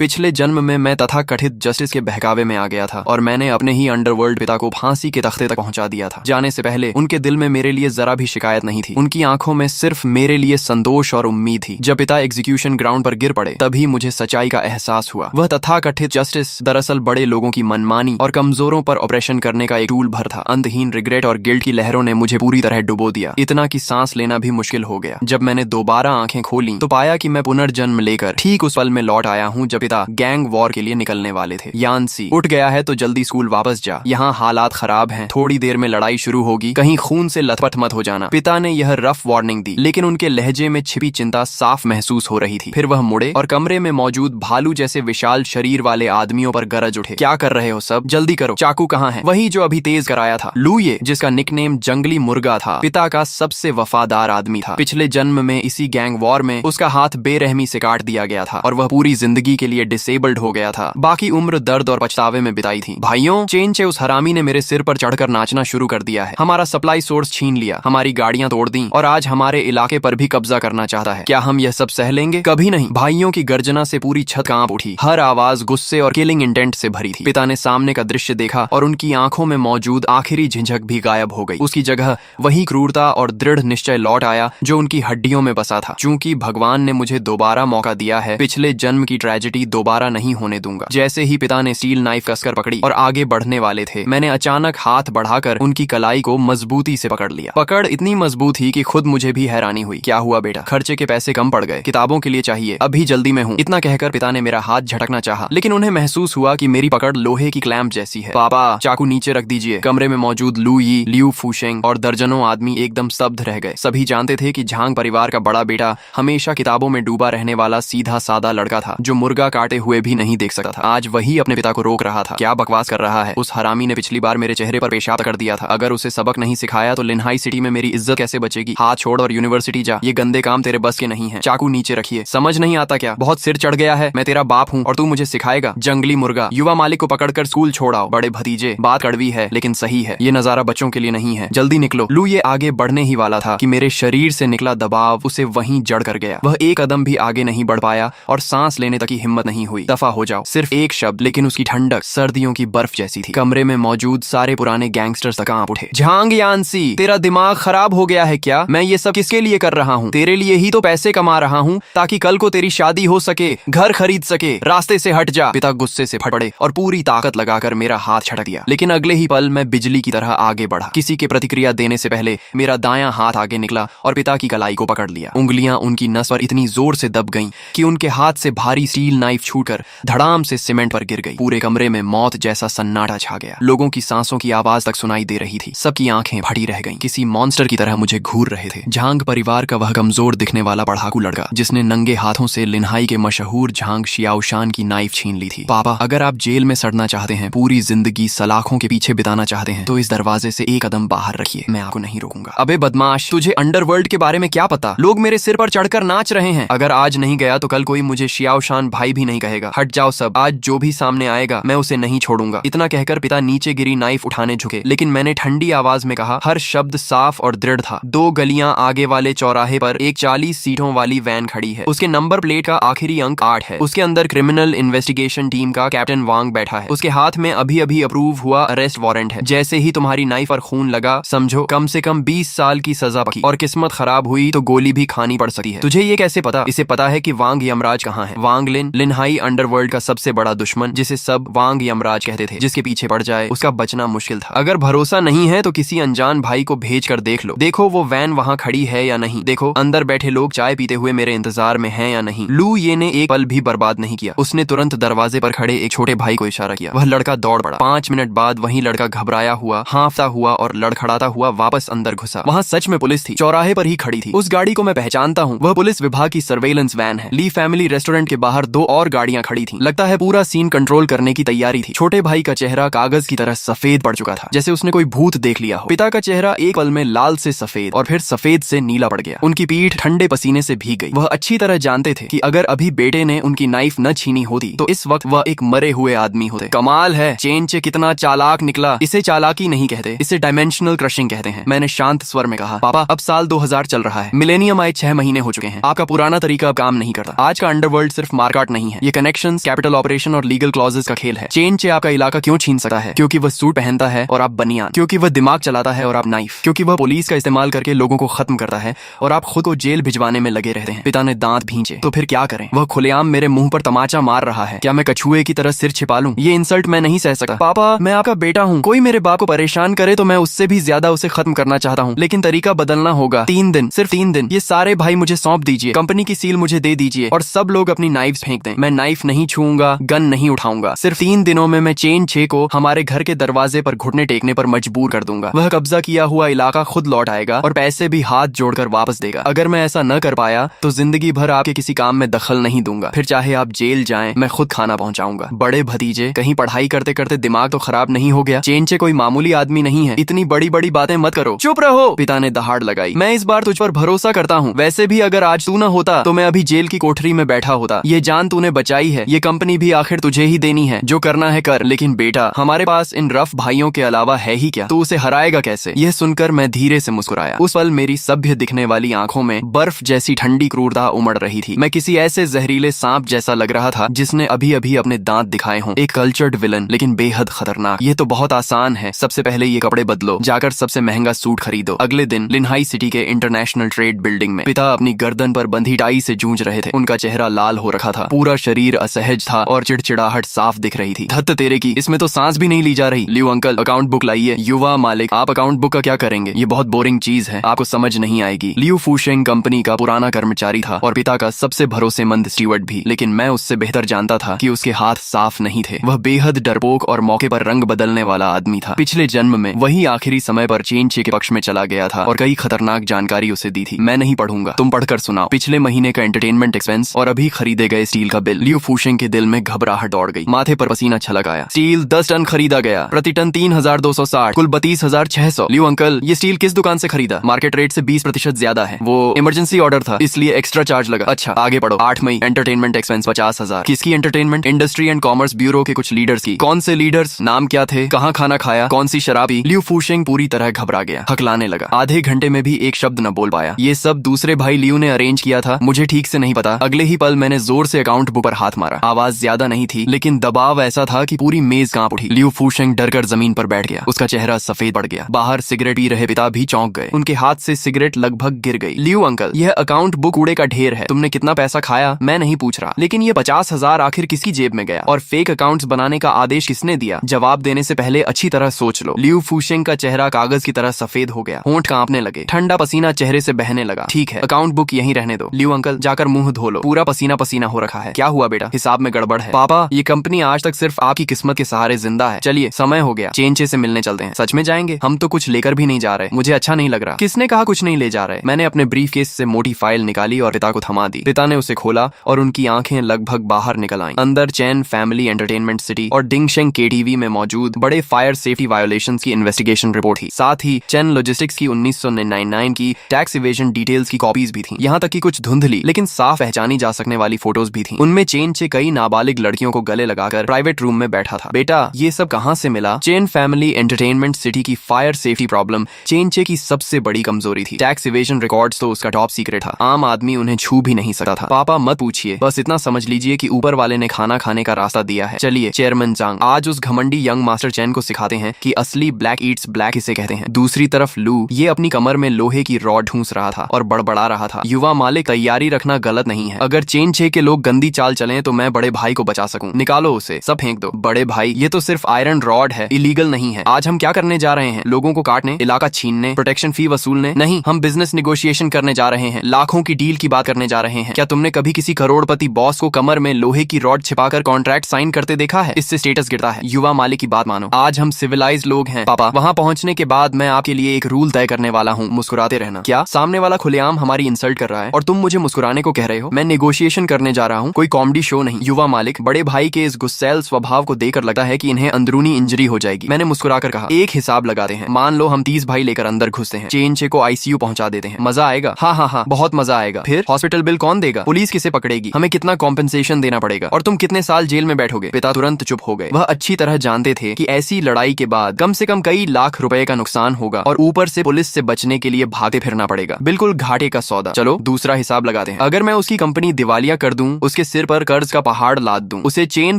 पिछले जन्म में मैं तथाकथित जस्टिस के बहकावे में आ गया था और मैंने अपने ही अंडरवर्ल्ड पिता को फांसी के तख्ते तक पहुंचा दिया था। जाने से पहले उनके दिल में मेरे लिए जरा भी शिकायत नहीं थी। उनकी आंखों में सिर्फ मेरे लिए संतोष और उम्मीद थी। जब पिता एग्जीक्यूशन ग्राउंड पर गिर पड़े तभी मुझे सच्चाई का एहसास हुआ। वह तथाकथित जस्टिस दरअसल बड़े लोगों की मनमानी और कमजोरों पर ऑपरेशन करने का एक टूल भर था। अंतहीन रिग्रेट और गिल्ट की लहरों ने मुझे पूरी तरह डुबो दिया, इतना कि सांस लेना भी मुश्किल हो गया। जब मैंने दोबारा आंखें खोली तो पाया कि मैं पुनर्जन्म लेकर ठीक उस पल में लौट आया हूँ जब पिता गैंग वॉर के लिए निकलने वाले थे। यान्सी, उठ गया है तो जल्दी स्कूल वापस जा, यहाँ हालात खराब हैं, थोड़ी देर में लड़ाई शुरू होगी, कहीं खून से लथपथ मत हो जाना। पिता ने यह रफ वार्निंग दी, लेकिन उनके लहजे में छिपी चिंता साफ महसूस हो रही थी। फिर वह मुड़े और कमरे में मौजूद भालू जैसे विशाल शरीर वाले आदमियों पर गरज उठे। क्या कर रहे हो सब, जल्दी करो, चाकू कहाँ है? वही जो अभी तेज कराया था। लुये, जिसका निकनेम जंगली मुर्गा था, पिता का सबसे वफादार आदमी था। पिछले जन्म में इसी गैंग वॉर में उसका हाथ बेरहमी से काट दिया गया था और वह पूरी जिंदगी के लिए डिसेबल्ड हो गया था। बाकी उम्र दर्द और पछतावे में बिताई थी। भाइयों, चेंचे उस हरामी ने मेरे सिर पर चढ़कर नाचना शुरू कर दिया है। हमारा सप्लाई सोर्स छीन लिया, हमारी गाड़ियां तोड़ दी और आज हमारे इलाके पर भी कब्जा करना चाहता है। क्या हम यह सब सह लेंगे? कभी नहीं। भाइयों की गर्जना से पूरी छत कांप उठी। हर आवाज गुस्से और किलिंग इंटेंट से भरी थी। पिता ने सामने का दृश्य देखा और उनकी आंखों में मौजूद आखिरी झिझक भी गायब हो गई। उसकी जगह वही क्रूरता और दृढ़ निश्चय लौट आया जो उनकी हड्डियों में बसा था। चूंकि भगवान ने मुझे दोबारा मौका दिया है, पिछले जन्म की ट्रेजेडी दोबारा नहीं होने दूंगा। जैसे ही पिता ने स्टील नाइफ कसकर पकड़ी और आगे बढ़ने वाले थे, मैंने अचानक हाथ बढ़ाकर उनकी कलाई को मजबूती से पकड़ लिया। पकड़ इतनी मजबूत थी कि खुद मुझे भी हैरानी हुई। क्या हुआ बेटा? खर्चे के पैसे कम पड़ गए, किताबों के लिए चाहिए, अभी जल्दी में हूँ। इतना कहकर पिता ने मेरा हाथ झटकना चाहा, लेकिन उन्हें महसूस हुआ कि मेरी पकड़ लोहे की क्लैंप जैसी है। पापा, चाकू नीचे रख दीजिए। कमरे में मौजूद लू यी, लियू फूशेंग और दर्जनों आदमी एकदम स्तब्ध रह गए। सभी जानते थे कि झांग परिवार का बड़ा बेटा हमेशा किताबों में डूबा रहने वाला सीधा सादा लड़का था जो मुर्गा काटे हुए भी नहीं देख सकता था। आज वही अपने पिता को रोक रहा था। क्या बकवास कर रहा है? उस हरामी ने पिछली बार मेरे चेहरे पर पेशाब कर दिया था। अगर उसे सबक नहीं सिखाया तो लिनहाई सिटी में मेरी इज्जत कैसे बचेगी? हाथ छोड़ और यूनिवर्सिटी जा, ये गंदे काम तेरे बस के नहीं है। चाकू नीचे रखिए। समझ नहीं आता क्या? बहुत सिर चढ़ गया है? मैं तेरा बाप हूँ और तू मुझे सिखाएगा? जंगली मुर्गा, युवा मालिक को पकड़कर स्कूल छोड़ाओ। बड़े भतीजे, बात कड़वी है लेकिन सही है, ये नजारा बच्चों के लिए नहीं है। जल्दी निकलो। लू ये आगे बढ़ने ही वाला था कि मेरे शरीर से निकला दबाव उसे वहीं जड़ कर गया। वह एक कदम भी आगे नहीं बढ़ पाया और सांस लेने तक की हिम्मत नहीं हुई। दफा हो जाओ, सिर्फ एक शब्द, लेकिन उसकी ठंडक सर्दियों की बर्फ जैसी थी। कमरे में मौजूद सारे पुराने गैंगस्टर्स तक कांप उठे। झांग यान्सी, तेरा दिमाग खराब हो गया है क्या? मैं ये सब किसके लिए कर रहा हूँ? तेरे लिए ही तो पैसे कमा रहा हूँ ताकि कल को तेरी शादी हो सके, घर खरीद सके। रास्ते से हट जा। पिता गुस्से से फट पड़े और पूरी ताकत लगाकर मेरा हाथ छटक दिया, लेकिन अगले ही पल मैं बिजली की तरह आगे बढ़ा। किसी के प्रतिक्रिया देने से पहले मेरा दायां हाथ आगे निकला और पिता की कलाई को पकड़ लिया। उंगलियां उनकी नस पर इतनी जोर से दब गईं कि उनके हाथ से भारी स्टील नाइफ छूटकर धड़ाम से सीमेंट पर गिर गई। पूरे कमरे में मौत जैसा सन्नाटा छा गया। लोगों की सांसों की आवाज तक सुनाई दे रही थी। सबकी आंखें फटी रह गईं, किसी मॉन्स्टर की तरह मुझे घूर रहे थे। झांग परिवार का वह कमजोर दिखने वाला पढ़ाकू लड़का जिसने नंगे हाथों से लिनहाई के मशहूर झांग शियाओशान की नाइफ छीन ली थी। पापा, अगर आप जेल में सड़ना चाहते हैं, पूरी जिंदगी सलाखों के पीछे बिताना चाहते हैं, तो इस दरवाजे से एक कदम बाहर रखिए, मैं आपको नहीं रोकूंगा। अबे बदमाश, तुझे अंडरवर्ल्ड के बारे में क्या पता? लोग मेरे सिर पर चढ़कर नाच रहे हैं। अगर आज नहीं गया तो कल कोई मुझे शियाओशान भाई भी नहीं कहेगा। हट जाओ सब, आज जो भी सामने आएगा मैं उसे नहीं छोड़ूंगा। इतना कहकर पिता नीचे गिरी नाइफ उठाने झुके, लेकिन मैंने ठंडी आवाज में कहा। हर शब्द साफ और दृढ़ था। 2 गलियां आगे वाले चौराहे पर एक 40 सीटों वाली वैन खड़ी है। उसके नंबर प्लेट का आखिरी अंक 8 है। उसके अंदर क्रिमिनल इन्वेस्टिगेशन टीम का कैप्टन वांग बैठा है। उसके हाथ में अभी अभी अप्रूव हुआ अरेस्ट वारंट है। जैसे ही तुम्हारी नाइफ पर खून लगा, समझो कम से कम 20 साल की सजा पकी, और किस्मत खराब हुई तो गोली भी खानी पड़ सकती है। तुझे ये कैसे पता? इसे पता है कि वांग यमराज कहाँ है। वांग लिन, लिनहाई अंडरवर्ल्ड का सबसे बड़ा दुश्मन, जिसे सब वांग यमराज कहते थे, जिसके पीछे पड़ जाए उसका बचना मुश्किल था। अगर भरोसा नहीं है तो किसी अनजान भाई को भेज कर देख लो। देखो वो वैन वहाँ खड़ी है या नहीं। देखो अंदर बैठे लोग चाय पीते हुए मेरे इंतजार में हैं या नहीं। लू ये ने एक पल भी बर्बाद नहीं किया। उसने तुरंत दरवाजे पर खड़े एक छोटे भाई को इशारा किया। वह लड़का दौड़ पड़ा। 5 मिनट बाद वही लड़का घबराया हुआ, हांफता हुआ और लड़खड़ाता हुआ वापस अंदर घुसा। वहाँ सच में पुलिस थी, चौराहे पर ही खड़ी थी। उस गाड़ी को मैं पहचानता हूँ, वह पुलिस विभाग की सर्वेलेंस वैन है। ली फैमिली रेस्टोरेंट के बाहर 2 और गाड़ियां खड़ी थी। लगता है पूरा सीन कंट्रोल करने की तैयारी थी। छोटे भाई का चेहरा कागज की तरह सफेद पड़ चुका था, जैसे उसने कोई भूत देख लिया हो। पिता का चेहरा एक पल में लाल से सफेद और फिर सफेद से नीला पड़ गया। उनकी पीठ ठंडे पसीने से भीग गई। वह अच्छी तरह जानते थे कि अगर अभी बेटे ने उनकी नाइफ न छीनी होती तो इस वक्त वह एक मरे हुए आदमी होते। कमाल है, चेंचे कितना चालाक निकला। इसे चालाकी नहीं कहते, इसे डायमेंशनल क्रशिंग कहते हैं। मैंने शांत स्वर में कहा। पापा, अब साल 2000 चल रहा है, मिलेनियम आए 6 महीने हो चुके हैं। आपका पुराना तरीका अब काम नहीं करता। आज का अंडरवर्ल्ड सिर्फ मार्केट नहीं नहीं है। ये कनेक्शंस, कैपिटल ऑपरेशन और लीगल क्लॉजेस का खेल है। चेन चे आपका इलाका क्यों छीन सकता है? क्योंकि वह सूट पहनता है और आप बनियान। क्योंकि वह दिमाग चलाता है और आप नाइफ। क्योंकि वह पुलिस का इस्तेमाल करके लोगों को खत्म करता है और आप खुद को जेल भिजवाने में लगे रहते हैं। पिता ने दांत भींचे। तो फिर क्या करें? वह खुलेआम मेरे मुंह पर तमाचा मार रहा है। क्या मैं कछुए की तरह सिर छिपा लूं? ये इंसल्ट मैं नहीं सह सकता। पापा, मैं आपका बेटा हूँ। कोई मेरे बाप को परेशान करे तो मैं उससे भी ज्यादा उसे खत्म करना चाहता हूँ, लेकिन तरीका बदलना होगा। 3 दिन, सिर्फ 3 दिन। ये सारे भाई मुझे सौंप दीजिए, कंपनी की सील मुझे दे दीजिए और सब लोग अपनी नाइफ्स फेंक दें। मैं नाइफ नहीं छूऊंगा, गन नहीं उठाऊंगा। सिर्फ 3 दिनों में मैं चेन चे को हमारे घर के दरवाजे पर घुटने टेकने पर मजबूर कर दूंगा। वह कब्जा किया हुआ इलाका खुद लौट आएगा और पैसे भी हाथ जोड़कर वापस देगा। अगर मैं ऐसा न कर पाया तो जिंदगी भर आपके किसी काम में दखल नहीं दूंगा। फिर चाहे आप जेल जाएं, मैं खुद खाना पहुंचाऊंगा। बड़े भतीजे, कहीं पढ़ाई करते करते दिमाग तो खराब नहीं हो गया? चेनचे कोई मामूली आदमी नहीं है। इतनी बड़ी बड़ी बातें मत करो। चुप रहो। पिता ने दहाड़ लगाई। मैं इस बार तुझ पर भरोसा करता हूँ। वैसे भी अगर आज तू न होता तो मैं अभी जेल की कोठरी में बैठा होता। ये जान तूने बचाई है, ये कंपनी भी आखिर तुझे ही देनी है। जो करना है कर, लेकिन बेटा, हमारे पास इन रफ भाइयों के अलावा है ही क्या? तू उसे हराएगा कैसे? यह सुनकर मैं धीरे से मुस्कुराया। उस पल मेरी सभ्य दिखने वाली आंखों में बर्फ जैसी ठंडी क्रूरता उमड़ रही थी। मैं किसी ऐसे जहरीले सांप जैसा लग रहा था जिसने अभी अभी अपने दांत दिखाए हों। एक कल्चर्ड विलन, लेकिन बेहद खतरनाक। ये तो बहुत आसान है। सबसे पहले ये कपड़े बदलो, जाकर सबसे महंगा सूट खरीदो। अगले दिन लिनहाई सिटी के इंटरनेशनल ट्रेड बिल्डिंग में पिता अपनी गर्दन पर बंधी टाई से जूझ रहे थे। उनका चेहरा लाल हो रखा था, पूरा शरीर असहज था और चिड़चिड़ाहट साफ दिख रही थी। धत्त तेरे की, इसमें तो सांस भी नहीं ली जा रही। लियो अंकल, अकाउंट बुक लाइए। युवा मालिक, आप अकाउंट बुक का क्या करेंगे? ये बहुत बोरिंग चीज है, आपको समझ नहीं आएगी। लियो फूशेंग कंपनी का पुराना कर्मचारी था और पिता का सबसे भरोसेमंद स्टीवर्ड भी, लेकिन मैं उससे बेहतर जानता था कि उसके हाथ साफ नहीं थे। वह बेहद डरपोक और मौके पर रंग बदलने वाला आदमी था। पिछले जन्म में वही आखिरी समय पर चेनचे के पक्ष में चला गया था और कई खतरनाक जानकारी उसे दी थी। मैं नहीं पढ़ूंगा, तुम पढ़कर सुनाओ। पिछले महीने का एंटरटेनमेंट एक्सपेंस और अभी खरीदे गए स्टील का बिल। लियो फूशेंग के दिल में घबराहट दौड़ गई, माथे पर पसीना छलक आया। स्टील 10 टन खरीदा गया, प्रति टन 3260, कुल 32,600। लियो अंकल, ये स्टील किस दुकान से खरीदा? मार्केट रेट से 20% ज्यादा है। वो इमरजेंसी ऑर्डर था, इसलिए एक्स्ट्रा चार्ज लगा। अच्छा, आगे पढ़ो। 8 मई, एंटरटेनमेंट एक्सपेंस 50,000। किसकी entertainment? Industry and commerce bureau के कुछ लीडर्स की। कौन से लीडर्स? नाम क्या थे? कहाँ खाना खाया? कौन सी शराब पी? लियो फूशेंग पूरी तरह घबरा गया, हकलाने लगा। आधे घंटे में भी एक शब्द न बोल पाया। ये सब दूसरे भाई लियो ने अरेंज किया था, मुझे ठीक से नहीं पता। अगले ही पल मैंने जोर से अकाउंट बुक पर हाथ मारा। आवाज ज्यादा नहीं थी, लेकिन दबाव ऐसा था कि पूरी मेज कांप उठी। लियो फूशेंग डरकर जमीन पर बैठ गया, उसका चेहरा सफेद पड़ गया। बाहर सिगरेट पी रहे पिता भी चौंक गए, उनके हाथ से सिगरेट लगभग गिर गई। लियो अंकल, यह अकाउंट बुक कूड़े का ढेर है। तुमने कितना पैसा खाया मैं नहीं पूछ रहा, लेकिन ये 50,000 आखिर किसकी जेब में गया? और फेक अकाउंट्स बनाने का आदेश किसने दिया? जवाब देने से पहले अच्छी तरह सोच लो। लियो फूशेंग का चेहरा कागज की तरह सफेद हो गया, होंठ कांपने लगे, ठंडा पसीना चेहरे से बहने लगा। ठीक है, अकाउंट बुक यहीं रहने दो। लियो अंकल, जाकर मुंह धो लो, पूरा पसीना पसीना हो रखा है। क्या हुआ बेटा? हिसाब में गड़बड़ है। पापा, ये कंपनी आज तक सिर्फ आपकी किस्मत के सहारे जिंदा है। चलिए, समय हो गया, चेनचे से मिलने चलते हैं। सच में जाएंगे? हम तो कुछ लेकर भी नहीं जा रहे, मुझे अच्छा नहीं लग रहा। किसने कहा कुछ नहीं ले जा रहे? मैंने अपने ब्रीफ केस से मोटी फाइल निकाली और पिता को थमा दी। पिता ने उसे खोला और उनकी आंखें लगभग बाहर निकल आईं। अंदर चैन फैमिली एंटरटेनमेंट सिटी और डिंगशेंग केटीवी में मौजूद बड़े फायर सेफ्टी वायोलेशंस की इन्वेस्टिगेशन रिपोर्ट थी। साथ ही चैन लॉजिस्टिक्स की 1999 की टैक्स इवेजन डिटेल्स की कॉपीज भी थी। यहाँ तक कि कुछ धुंधली लेकिन साफ पहचानी जा सकने वाली फोटोज भी थी। उनमें चेनचे कई नाबालिग लड़कियों को गले लगाकर प्राइवेट रूम में बैठा था। बेटा, ये सब कहाँ से मिला? चेन फैमिली एंटरटेनमेंट सिटी की फायर सेफ्टी प्रॉब्लम चेनचे की सबसे बड़ी कमजोरी थी। टैक्स इवेजन रिकॉर्ड्स तो उसका टॉप सीक्रेट था, आम आदमी उन्हें छू भी नहीं सकता था। पापा मत पूछिए, बस इतना समझ लीजिए कि ऊपर वाले ने खाना खाने का रास्ता दिया है। चलिए चेयरमैन जांग, आज उस घमंडी यंग मास्टर चैन को सिखाते हैं कि असली ब्लैक ईट्स ब्लैक किसे कहते हैं। दूसरी तरफ लू, ये अपनी कमर में लोहे की रॉड ढूंस रहा था और बड़बड़ा रहा था। युवा मालिक, तैयारी रखना गलत नहीं है। अगर चेनचे के लोग गंदी चाल चलें तो मैं बड़े भाई को बचा सकूं। निकालो उसे, सब फेंक दो। बड़े भाई, ये तो सिर्फ आयरन रॉड है, इलीगल नहीं है। आज हम क्या करने जा रहे हैं? लोगों को काटने, इलाका छीनने, प्रोटेक्शन फी वसूलने? नहीं, हम बिजनेस निगोशिएशन करने जा रहे हैं, लाखों की डील की बात करने जा रहे हैं। क्या तुमने कभी किसी करोड़पति बॉस को कमर में लोहे की रॉड छिपाकर कॉन्ट्रैक्ट साइन करते देखा है? इससे स्टेटस गिरता है। युवा मालिक की बात मानो, आज हम सिविलाइज लोग हैं। पापा, वहाँ पहुँचने के बाद मैं आपके लिए एक रूल तय करने वाला हूँ, मुस्कुराते रहना। क्या? सामने वाला खुलेआम हमारी इंसल्ट कर रहा है और तुम मुझे मुस्कुराने को कह रहे हो? मैं नेगोशिएशन करने जा रहा हूँ, कोई कॉमेडी शो नहीं। युवा मालिक, बड़े भाई के इस गुस्सैल स्वभाव को देखकर लगता है कि इन्हें अंदरूनी इंजरी हो जाएगी। मैंने मुस्कुराकर कहा, एक हिसाब लगाते हैं। मान लो हम 30 भाई लेकर अंदर घुसते हैं, चेनचे को आईसीयू पहुंचा देते हैं। मजा आएगा? हाँ हाँ हाँ, बहुत मजा आएगा। फिर हॉस्पिटल बिल कौन देगा? पुलिस किसे पकड़ेगी? हमें कितना कॉम्पेंसेशन देना पड़ेगा? और तुम कितने साल जेल में बैठोगे? पिता तुरंत चुप हो गए। वह अच्छी तरह जानते थे कि ऐसी लड़ाई के बाद कम से कम कई लाख रुपए का नुकसान होगा और ऊपर से पुलिस से बचने के लिए भागते फिरना पड़ेगा। बिल्कुल घाटे का सौदा। चलो दूसरा हिसाब लगाते हैं। अगर मैं उसकी कंपनी दिवालिया कर दूं, उसके सिर पर कर्ज का पहाड़ लाद दूं, उसे चेन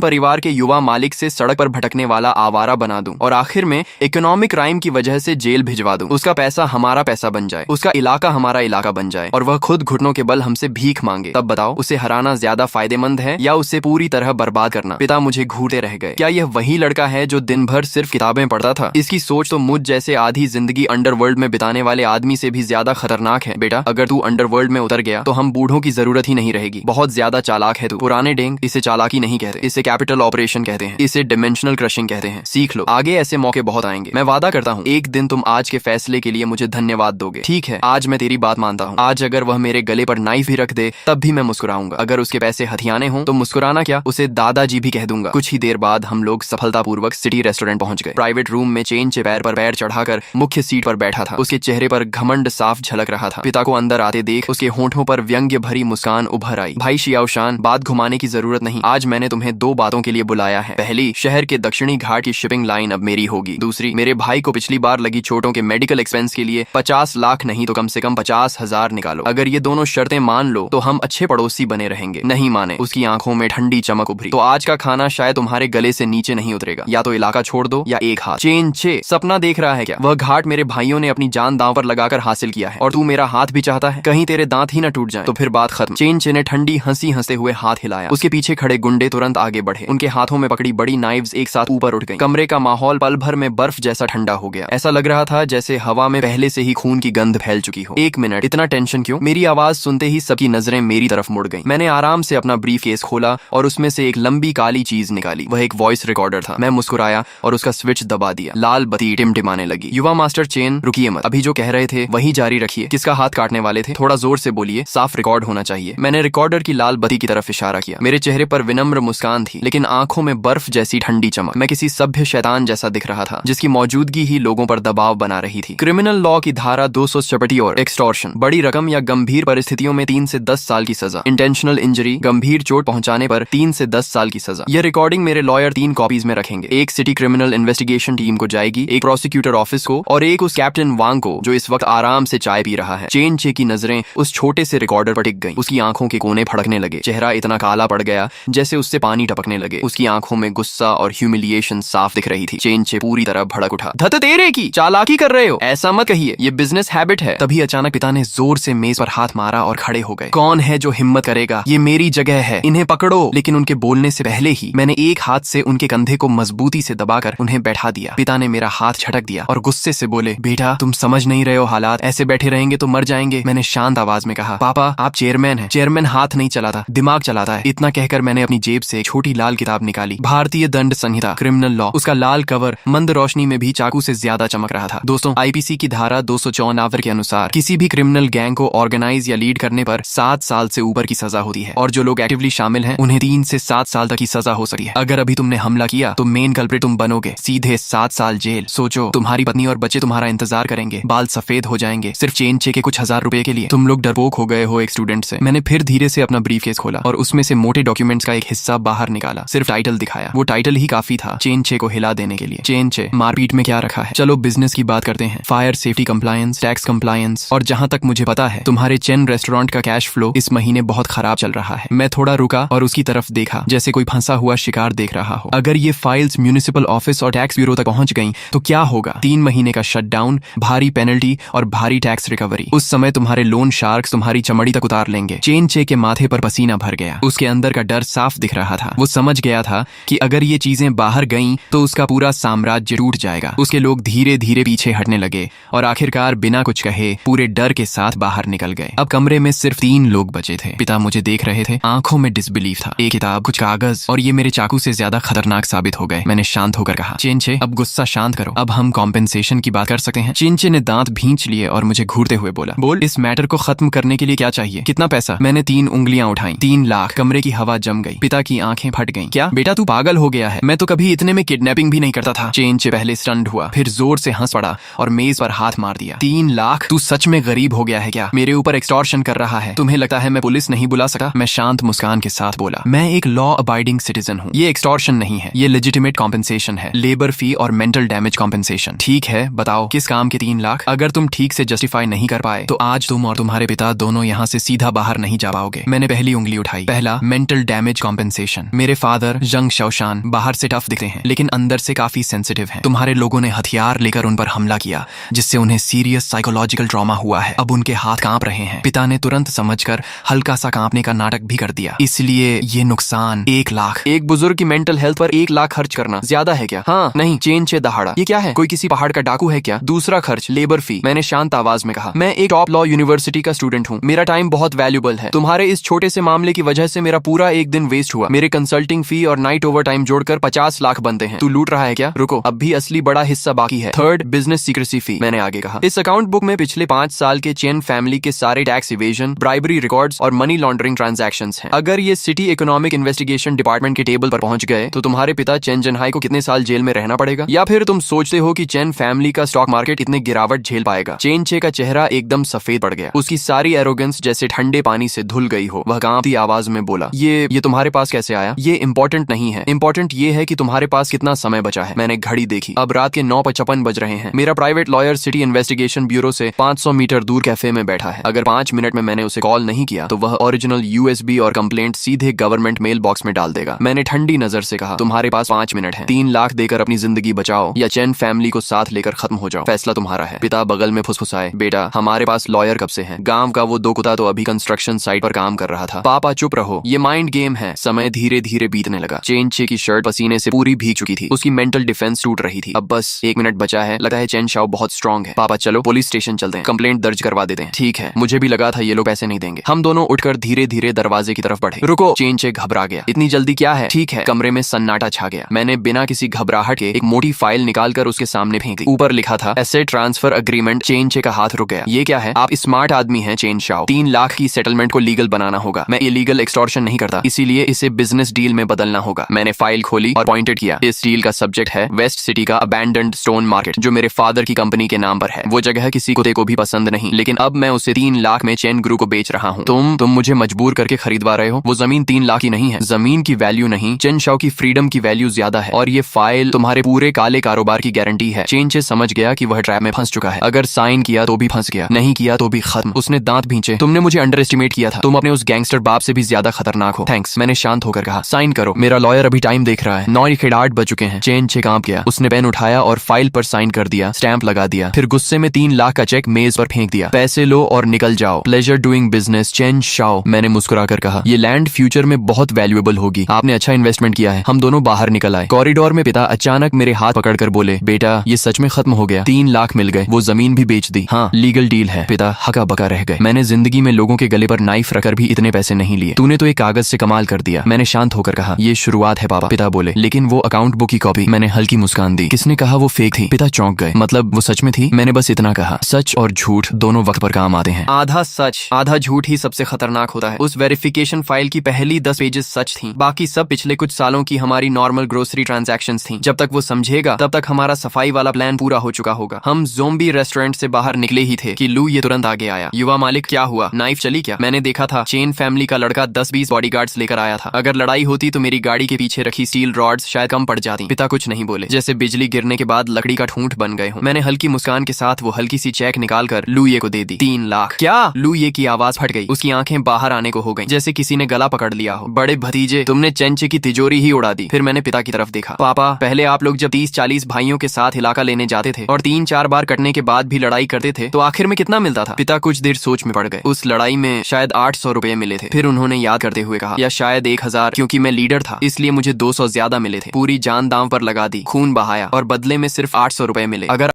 परिवार के युवा मालिक से सड़क पर भटकने वाला आवारा बना दूं और आखिर में इकोनॉमिक क्राइम की वजह से जेल भिजवा दूं। उसका पैसा हमारा पैसा बन जाए, उसका इलाका हमारा इलाका बन जाए और वह खुद घुटनों के बल हमसे भीख मांगे। तब बताओ, उसे हराना ज्यादा फायदेमंद है या उसे पूरी तरह बर्बाद करना? पिता मुझे घूरते रह गए। क्या यह वही लड़का है जो दिन भर सिर्फ किताबें पढ़ता था? इसकी सोच तो मुझ जैसे आधी जिंदगी अंडरवर्ल्ड में बिताने वाले आदमी से भी ज्यादा खतरनाक है। बेटा, अगर तू अंडरवर्ल्ड में उतर गया तो हम बूढ़ों की जरूरत ही नहीं रहेगी। बहुत ज्यादा चालाक है तू। पुराने डेंग इसे चालाकी नहीं कहते, इसे कैपिटल ऑपरेशन कहते हैं, इसे डिमेंशनल क्रशिंग कहते हैं। सीख लो, आगे ऐसे मौके बहुत आएंगे। मैं वादा करता हूँ एक दिन तुम आज के फैसले के लिए मुझे धन्यवाद दोगे। ठीक है, आज मैं तेरी बात मानता हूँ। आज अगर वह मेरे गले पर नाइफ भी रख दे तब भी मैं मुस्कुराऊंगा। अगर उसके पैसे हथियाने हों तो मुस्कुराना क्या, उसे दादाजी भी कह दूंगा। कुछ ही देर बाद हम लोग सफलतापूर्वक सिटी रेस्टोरेंट पहुंच गए। प्राइवेट रूम में चेन चे पैर पर पैर चढ़ाकर मुख्य सीट पर बैठा था। उसके चेहरे पर घमंड साफ झलक रहा था। पिता को अंदर आते देख उसके होंठों पर व्यंग्य भरी मुस्कान उभर आई। भाई शियाओशान, बात घुमाने की जरूरत नहीं। आज मैंने तुम्हें दो बातों के लिए बुलाया है। पहली, शहर के दक्षिणी घाट की शिपिंग लाइन अब मेरी होगी। दूसरी, मेरे भाई को पिछली बार लगी चोटों के मेडिकल एक्सपेंस के लिए 50 लाख नहीं तो कम से कम 50,000 निकालो। अगर ये दोनों शर्तें मान लो तो हम अच्छे पड़ोसी बने रहेंगे। नहीं माने, उसकी आंखों में ठंडी चमक उभरी, तो आज का खाना शायद तुम्हारे गले से नीचे नहीं उतरेगा। या तो इलाका छोड़ दो या एक हाथ। चेन चे, सपना देख रहा है क्या? वह घाट मेरे भाइयों ने अपनी जान दांव पर लगाकर हासिल किया है और तू मेरा हाथ भी चाहता है? कहीं तेरे दांत ही न टूट जाएं, तो फिर बात खत्म। चेन चे ने ठंडी हंसी हंसते हुए हाथ हिलाया। उसके पीछे खड़े गुंडे तुरंत आगे बढ़े। उनके हाथों में पकड़ी बड़ी नाइव्स एक साथ ऊपर उठ गईं। कमरे का माहौल पल भर में बर्फ जैसा ठंडा हो गया। ऐसा लग रहा था जैसे हवा में पहले से ही खून की गंध फैल चुकी हो। एक मिनट, इतना टेंशन क्यों? मेरी आवाज सुनते ही सबकी नजरें मेरी तरफ मुड़ गईं। मैंने आराम से अपना ब्रीफ केस खोला और उसमें से एक लंबी काली चीज निकाली। वह एक वॉइस रिकॉर्डर था। मैं मुस्कुराया और उसका स्विच दबा दिया। लाल बत्ती टिमटिमाने लगी। युवा मास्टर चेन, रुकिए मत, अभी जो कह रहे थे वही जारी रखिए। किसका हाथ काटने वाले थे? थोड़ा जोर से बोलिए, साफ रिकॉर्ड होना चाहिए। मैंने रिकॉर्डर की लाल बत्ती की तरफ इशारा किया। मेरे चेहरे पर विनम्र मुस्कान थी लेकिन आंखों में बर्फ जैसी ठंडी चमक। मैं किसी सभ्य शैतान जैसा दिख रहा था जिसकी मौजूदगी ही लोगों पर दबाव बना रही थी। क्रिमिनल लॉ की धारा 200 और एक्सटॉर्शन, बड़ी रकम या गंभीर परिस्थितियों में 3 से 10 साल की सजा। इंटेंशनल इंजरी, गंभीर चोट पहुंचाने पर 3 से 10 साल की सजा। यह रिकॉर्डिंग मेरे लॉयर 3 कॉपीज में रखेंगे। एक सिटी क्रिमिनल इन्वेस्टिगेशन टीम को जाएगी, एक प्रोसिक्यूटर ऑफिस को और एक उस कैप्टन वांग को जो इस वक्त आराम से चाय पी रहा है। चेन चे की नजरें उस छोटे से रिकॉर्डर पर टिक गईं। उसकी आंखों के कोने फड़कने लगे। चेहरा इतना काला पड़ गया जैसे उससे पानी टपकने लगे। उसकी आंखों में गुस्सा और ह्यूमिलिएशन साफ दिख रही थी। चेन चे पूरी तरह भड़क उठा। धत तेरे की, चालाकी कर रहे हो, ऐसा मत कहिए, ये बिजनेस हैबिट है। तभी अचानक पिता ने जोर से मेज पर हाथ मारा और खड़े हो गए। कौन है जो हिम्मत करेगा? ये मेरी जगह है, इन्हें पकड़ो। लेकिन उनके बोलने से पहले ही मैंने एक हाथ से उनके कंधे को मजबूती से दबाकर उन्हें बैठा दिया। पिता ने मेरा हाथ झटक दिया और गुस्से से बोले, बेटा तुम समझ नहीं रहे हो हालात, ऐसे बैठे रहेंगे तो मर जाएंगे। मैंने शांत आवाज में कहा, पापा आप चेयरमैन हैं। चेयरमैन हाथ नहीं चलाता, दिमाग चलाता है। इतना कहकर मैंने अपनी जेब से एक छोटी लाल किताब निकाली। भारतीय दंड संहिता, क्रिमिनल लॉ। उसका लाल कवर मंद रोशनी में भी चाकू से ज्यादा चमक रहा था। दोस्तों, आईपीसी की धारा 254 के अनुसार किसी भी क्रिमिनल गैंग को ऑर्गेनाइज या लीड करने पर 7 साल से ऊपर की सजा होती है और जो लोग एक्टिवली शामिल हैं उन्हें 3 से 7 साल तक की सजा हो सकती है। अगर अभी तुमने हमला किया तो मेन कल्प्रिट तुम बनोगे, सीधे 7 साल जेल। सोचो, तुम्हारी पत्नी और बच्चे तुम्हारा इंतजार करेंगे, बाल सफेद हो जाएंगे सिर्फ चेन चे के कुछ हजार रुपए के लिए। तुम लोग डरपोक हो गए हो एक स्टूडेंट से। मैंने फिर धीरे से अपना ब्रीफ केस खोला और उसमें से मोटे डॉक्यूमेंट्स का एक हिस्सा बाहर निकाला। सिर्फ टाइटल दिखाया। वो टाइटल ही काफी था चेन चे को हिला देने के लिए। चेन चे, मारपीट में क्या रखा है? चलो बिजनेस की बात करते हैं। Fire safety compliance, tax compliance, और जहां तक मुझे पता है तुम्हारे चेन रेस्टोरेंट का कैश फ्लो इस महीने बहुत खराब चल रहा है। मैं थोड़ा रुका और उसकी तरफ देखा जैसे कोई फंसा हुआ शिकार देख रहा हो। अगर ये फाइल्स म्यूनिसिपल ऑफिस और टैक्स ब्यूरो तक पहुंच गईं तो क्या होगा? 3 महीने का शटडाउन, भारी पेनल्टी और भारी टैक्स रिकवरी। उस समय तुम्हारे लोन शार्क्स तुम्हारी चमड़ी तक उतार लेंगे। चेन चे के माथे पर पसीना भर गया। उसके अंदर का डर साफ दिख रहा था। वो समझ गया था कि अगर ये चीजें बाहर गईं तो उसका पूरा साम्राज्य टूट जाएगा। उसके लोग धीरे धीरे पीछे हटने लगे और आखिरकार बिना कुछ कहे पूरे डर के साथ बाहर निकल गए। अब कमरे में सिर्फ 3 लोग बचे थे। पिता मुझे देख रहे थे, आंखों में डिसबिलीफ था। एक किताब, कुछ कागज और ये मेरे चाकू से ज्यादा खतरनाक साबित हो गए। मैंने शांत होकर कहा, चेनचे अब गुस्सा शांत करो, अब हम कॉम्पेंसेशन की बात कर सकते हैं। चेनचे ने दांत भींच लिए और मुझे घूरते हुए बोला, बोल इस मैटर को खत्म करने के लिए क्या चाहिए? कितना पैसा? मैंने 3 उंगलियां उठाई। 3 लाख। कमरे की हवा जम गई। पिता की आंखें फट गईं। क्या बेटा तू पागल हो गया है? मैं तो कभी इतने में किडनैपिंग भी नहीं करता था। चेनचे पहले स्टन्ड हुआ, फिर जोर से हंस पड़ा और मेज पर हाथ मार दिया। 3 लाख? तू सच में गरीब हो गया है क्या? मेरे ऊपर एक्सटॉर्शन कर रहा है? तुम्हें लगता है मैं पुलिस नहीं बुला सका? मैं शांत मुस्कान के साथ बोला, मैं एक लॉ अबाइडिंग सिटीजन हूँ। ये एक्सटॉर्शन नहीं है, ये लेजिटिमेट कॉम्पेंसेशन है, लेबर फी और मेंटल डैमेज कॉम्पेंसेशन। ठीक है, बताओ किस काम के 3 लाख? अगर तुम ठीक से जस्टिफाई नहीं कर पाए तो आज तुम और तुम्हारे पिता दोनों यहाँ से सीधा बाहर नहीं जा पाओगे। मैंने पहली उंगली उठाई। पहला, मेंटल डैमेज कॉम्पेंसेशन। मेरे फादर जंग शौशान बाहर से टफ दिखते हैं लेकिन अंदर से काफी सेंसिटिव हैं। तुम्हारे लोगों ने हथियार लेकर उन पर हमला किया जिससे उन्हें सीरियस साइकोलॉजिकल ट्रॉमा हुआ है। अब उनके हाथ कांप रहे हैं। पिता ने तुरंत समझकर हल्का सा कांपने का नाटक भी कर दिया। इसलिए ये नुकसान 1 लाख। एक बुजुर्ग की मेंटल हेल्थ पर 1 लाख खर्च करना ज्यादा है क्या? हाँ नहीं, चेन से दहाड़ा। ये क्या है? कोई किसी पहाड़ का डाकू है क्या? दूसरा खर्च, लेबर फी। मैंने शांत आवाज में कहा, मैं एक टॉप लॉ यूनिवर्सिटी का स्टूडेंट हूँ, मेरा टाइम बहुत वैल्यूबल है। तुम्हारे इस छोटे से मामले की वजह से मेरा पूरा एक दिन वेस्ट हुआ। मेरे कंसल्टिंग फी और नाइट ओवर टाइम जोड़कर 50 लाख बनते हैं। तू लूट रहा है क्या? रुको, अब भी असली बड़ा हिस्सा बाकी है। थर्ड, बिजनेस सीक्रेसी फी। मैंने आगे कहा, इस अकाउंट बुक में पिछले 5 साल के चेन फैमिली के सारे टैक्स इवेजन, ब्राइबरी रिकॉर्ड्स और मनी लॉन्ड्रिंग ट्रांजैक्शंस हैं। अगर ये सिटी इकोनॉमिक इन्वेस्टिगेशन डिपार्टमेंट के टेबल पर पहुंच गए तो तुम्हारे पिता चेन जनहाई को कितने साल जेल में रहना पड़ेगा? या फिर तुम सोचते हो कि चेन फैमिली का स्टॉक मार्केट इतने गिरावट झेल पाएगा? चेन चे का चेहरा एकदम सफेद पड़ गया। उसकी सारी एरोगेंस जैसे ठंडे पानी से धुल गई हो। वह कांपती आवाज में बोला, ये तुम्हारे पास कैसे आया? ये इंपॉर्टेंट नहीं है। इंपॉर्टेंट ये है कि तुम्हारे पास कितना समय बचा है। मैंने घड़ी देखी, अब रात के 9:55 बज रहे हैं। मेरा private lawyer city investigation bureau से 500 मीटर दूर कैफे में बैठा है। अगर 5 मिनट में मैंने उसे कॉल नहीं किया तो वह ओरिजिनल यूएसबी और कंप्लेंट सीधे गवर्नमेंट मेल बॉक्स में डाल देगा। मैंने ठंडी नजर से कहा, तुम्हारे पास 5 मिनट है। 3 लाख देकर अपनी जिंदगी बचाओ या चेन फैमिली को साथ लेकर खत्म हो जाओ, फैसला तुम्हारा है। पिता बगल में फुसफुसाए, बेटा हमारे पास लॉयर कब से है? गांव का वो 2 कुत्ता तो अभी कंस्ट्रक्शन साइट पर काम कर रहा था। पापा चुप रहो, ये माइंड गेम है। समय धीरे धीरे बीतने लगा। चेन चे की शर्ट पसीने से पूरी भीग चुकी थी। उसकी मेंटल डिफेंस टूट रही थी। अब बस 1 मिनट बचा है। लगता है चेन शाओ बहुत स्ट्रांग है। पापा चलो पुलिस स्टेशन चलते हैं, कंप्लेंट दर्ज करवा देते हैं। ठीक है, मुझे भी लगा था ये लोग पैसे नहीं देंगे। हम दोनों उठकर धीरे धीरे दरवाजे की तरफ बढ़े। रुको, चेन चे घबरा गया। इतनी जल्दी क्या है? ठीक है। कमरे में सन्नाटा छा गया। मैंने बिना किसी घबराहट के एक मोटी फाइल निकालकर उसके सामने फेंक दी। ऊपर लिखा था एसेट ट्रांसफर अग्रीमेंट। चेन चे का हाथ रुक गया। ये क्या है? आप स्मार्ट आदमी हैं चेन शाओ। 3 लाख की सेटलमेंट को लीगल बनाना होगा। मैं इलीगल एक्सटॉर्शन नहीं करता, इसीलिए इसे बिजनेस डील में बदलना होगा। मैंने फाइल खोली और पॉइंटेड किया। इस डील का सब्जेक्ट है वेस्ट सिटी का अबैंडन्ड स्टोन मार्केट, जो मेरे फादर की कंपनी के नाम पर है। वो जगह किसी कुत्ते को भी पसंद नहीं, लेकिन अब मैं उसे 3 लाख में चेन गुरु को बेच रहा हूँ। तुम मुझे मजबूर करके खरीदवा रहे हो। वो जमीन 3 लाख की नहीं है। जमीन की वैल्यू नहीं, चेन शाओ की फ्रीडम की वैल्यू ज्यादा है। और ये फाइल तुम्हारे पूरे काले कारोबार की गारंटी है। चेन चे समझ गया कि वह ट्रैप में फंस चुका है। अगर साइन किया तो भी फंस गया, नहीं किया तो भी खत्म। उसने दांत भींचे। तुमने मुझे अंडर एस्टिमेट किया था। तुम अपने उस गैंगस्टर बाप से भी ज्यादा खतरनाक हो। थैंक्स। मैंने शांत होकर कहा, साइन करो, मेरा लॉयर अभी टाइम देख रहा है। 9:08 बज चुके हैं। चेन चे कांप गया। उसने पेन उठाया और फाइल पर साइन कर दिया, स्टैंप लगा दिया। फिर गुस्से में 3 लाख का चेक मेज पर फेंक दिया। पैसे लो और निकल जाओ। Pleasure doing business chain Shao. मैंने मुस्कुराकर कहा, ये लैंड फ्यूचर में बहुत वैल्यूएबल होगी। आपने अच्छा इन्वेस्टमेंट किया है। हम दोनों बाहर निकल आए। कॉरिडोर में पिता अचानक मेरे हाथ पकड़कर बोले, बेटा ये सच में खत्म हो गया। 3 लाख मिल गए, वो जमीन भी बेच दी। हाँ, लीगल डील है। पिता हका बका रह गए। मैंने जिंदगी में लोगों के गले पर नाइफ रखकर भी इतने पैसे नहीं लिए। तूने तो एक कागज से कमाल कर दिया। मैंने शांत होकर कहा, ये शुरुआत है पापा। पिता बोले, लेकिन वो अकाउंट बुक की कॉपी। मैंने हल्की मुस्कान दी। किसने कहा वो फेक थी? पिता चौंक गए। मतलब वो सच में थी? मैंने बस इतना कहा, सच और झूठ दोनों वक्त पर काम आते हैं। आधा सच आधा झूठ ही सबसे खतरनाक होता है। उस वेरिफिकेशन फाइल की पहली 10 पेजेस सच थी, बाकी सब पिछले कुछ सालों की हमारी नॉर्मल ग्रोसरी ट्रांजैक्शंस थी। जब तक वो समझेगा तब तक हमारा सफाई वाला प्लान पूरा हो चुका होगा। हम ज़ोंबी रेस्टोरेंट से बाहर निकले ही थे कि लू ये तुरंत आगे आया। युवा मालिक, क्या हुआ? नाइफ चली क्या? मैंने देखा था चेन फैमिली का लड़का 10-20 बॉडीगार्ड्स लेकर आया था। अगर लड़ाई होती तो मेरी गाड़ी के पीछे रखी स्टील रॉड्स शायद कम पड़ जाती। पिता कुछ नहीं बोले, जैसे बिजली गिरने के बाद लकड़ी का ठूंठ बन गए हो। मैंने हल्की मुस्कान के साथ वो हल्की सी चेक निकालकर लूये को दे दी। 3 लाख। क्या? लूये की आवाज फट गई। उसकी आंखें बाहर आने को हो गई, जैसे किसी ने गला पकड़ लिया हो। बड़े भतीजे, तुमने चेंचे की तिजोरी ही उड़ा दी। फिर मैंने पिता की तरफ देखा। पापा, पहले आप लोग जब 30-40 भाइयों के साथ इलाका लेने जाते थे और 3-4 बार कटने के बाद भी लड़ाई करते थे तो आखिर में कितना मिलता था? पिता कुछ देर सोच में पड़ गए। उस लड़ाई में शायद 800 रुपए मिले थे। फिर उन्होंने याद करते हुए कहा, या शायद 1000, क्योंकि मैं लीडर था इसलिए मुझे 200 ज्यादा मिले थे। पूरी जान दांव पर लगा दी, खून बहाया और बदले में सिर्फ 800 रुपए मिले। अगर